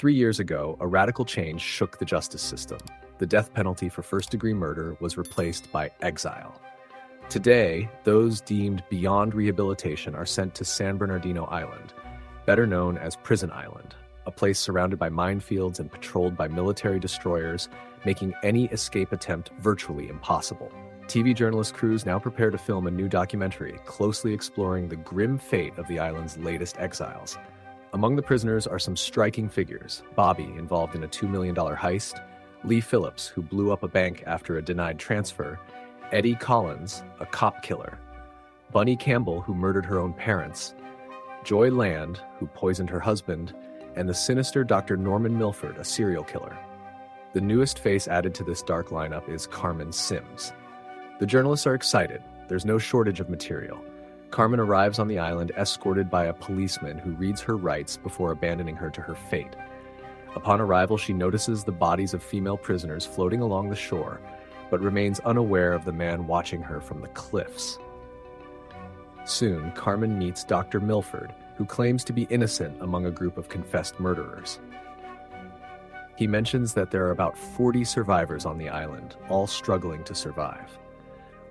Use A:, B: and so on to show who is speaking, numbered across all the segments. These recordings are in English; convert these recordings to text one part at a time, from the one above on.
A: 3 years ago, a radical change shook the justice system. The death penalty for first-degree murder was replaced by exile. Today, those deemed beyond rehabilitation are sent to San Bernardino Island, better known as Prison Island, a place surrounded by minefields and patrolled by military destroyers, making any escape attempt virtually impossible. TV journalist crews now prepare to film a new documentary closely exploring the grim fate of the island's latest exiles. Among the prisoners are some striking figures: Bobby, involved in a $2 million heist; Lee Phillips, who blew up a bank after a denied transfer; Eddie Collins, a cop killer; Bunny Campbell, who murdered her own parents; Joy Land, who poisoned her husband; and the sinister Dr. Norman Milford, a serial killer. The newest face added to this dark lineup is Carmen Sims. The journalists are excited. There's no shortage of material. Carmen arrives on the island escorted by a policeman who reads her rights before abandoning her to her fate. Upon arrival, she notices the bodies of female prisoners floating along the shore, but remains unaware of the man watching her from the cliffs. Soon, Carmen meets Dr. Milford, who claims to be innocent among a group of confessed murderers. He mentions that there are about 40 survivors on the island, all struggling to survive.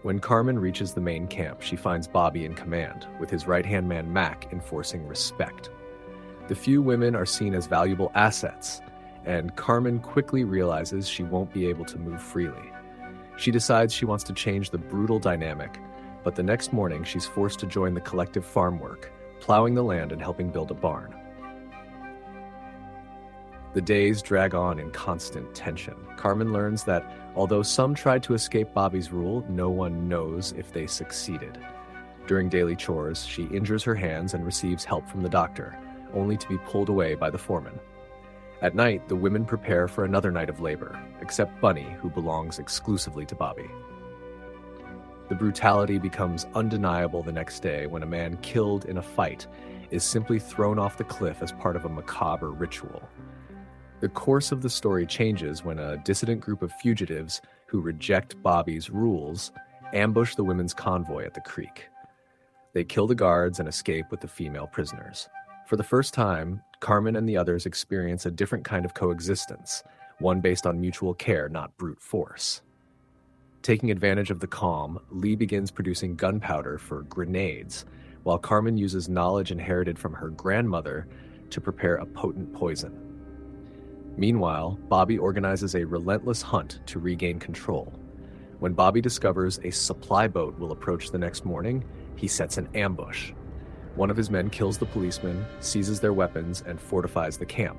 A: When Carmen reaches the main camp, she finds Bobby in command, with his right-hand man Mac enforcing respect. The few women are seen as valuable assets, and Carmen quickly realizes she won't be able to move freely. She decides she wants to change the brutal dynamic, but the next morning she's forced to join the collective farm work, plowing the land and helping build a barn. The days drag on in constant tension. Carmen learns that although some tried to escape Bobby's rule, no one knows if they succeeded. During daily chores, she injures her hands and receives help from the doctor, only to be pulled away by the foreman. At night, the women prepare for another night of labor, except Bunny, who belongs exclusively to Bobby. The brutality becomes undeniable the next day when a man killed in a fight is simply thrown off the cliff as part of a macabre ritual. The course of the story changes when a dissident group of fugitives who reject Bobby's rules ambush the women's convoy at the creek. They kill the guards and escape with the female prisoners. For the first time, Carmen and the others experience a different kind of coexistence, one based on mutual care, not brute force. Taking advantage of the calm, Lee begins producing gunpowder for grenades, while Carmen uses knowledge inherited from her grandmother to prepare a potent poison. Meanwhile, Bobby organizes a relentless hunt to regain control. When Bobby discovers a supply boat will approach the next morning, he sets an ambush. One of his men kills the policeman, seizes their weapons, and fortifies the camp.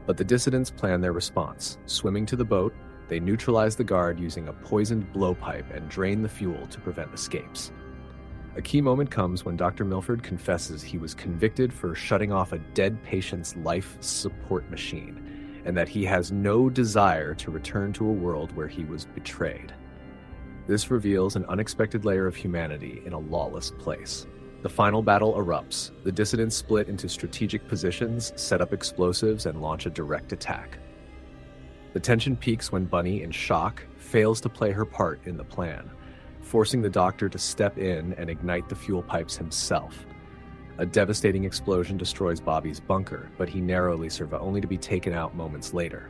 A: But the dissidents plan their response. Swimming to the boat, they neutralize the guard using a poisoned blowpipe and drain the fuel to prevent escapes. A key moment comes when Dr. Milford confesses he was convicted for shutting off a dead patient's life support machine, and that he has no desire to return to a world where he was betrayed. This reveals an unexpected layer of humanity in a lawless place. The final battle erupts. The dissidents split into strategic positions, set up explosives, and launch a direct attack. The tension peaks when Bunny, in shock, fails to play her part in the plan, forcing the doctor to step in and ignite the fuel pipes himself. A devastating explosion destroys Bobby's bunker, but he narrowly survives, only to be taken out moments later.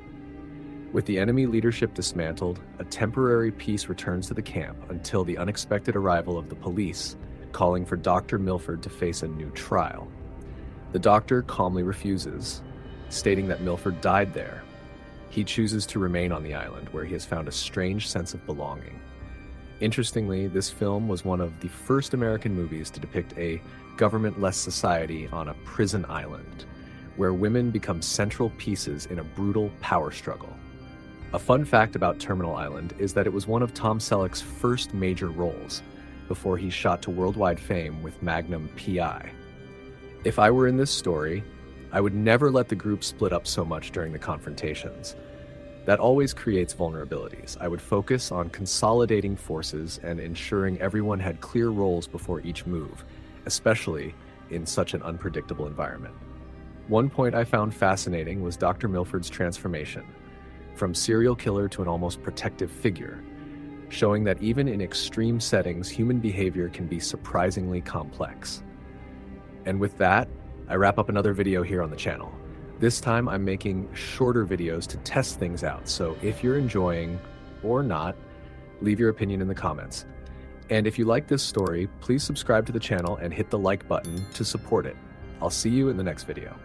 A: With the enemy leadership dismantled, a temporary peace returns to the camp until the unexpected arrival of the police, calling for Dr. Milford to face a new trial. The doctor calmly refuses, stating that Milford died there. He chooses to remain on the island, where he has found a strange sense of belonging. Interestingly, this film was one of the first American movies to depict a government-less society on a prison island, where women become central pieces in a brutal power struggle. A fun fact about Terminal Island is that it was one of Tom Selleck's first major roles, before he shot to worldwide fame with Magnum P.I. If I were in this story, I would never let the group split up so much during the confrontations. That always creates vulnerabilities. I would focus on consolidating forces and ensuring everyone had clear roles before each move, especially in such an unpredictable environment. One point I found fascinating was Dr. Milford's transformation, from serial killer to an almost protective figure, showing that even in extreme settings, human behavior can be surprisingly complex. And with that, I wrap up another video here on the channel. This time I'm making shorter videos to test things out, so if you're enjoying or not, leave your opinion in the comments. And if you like this story, please subscribe to the channel and hit the like button to support it. I'll see you in the next video.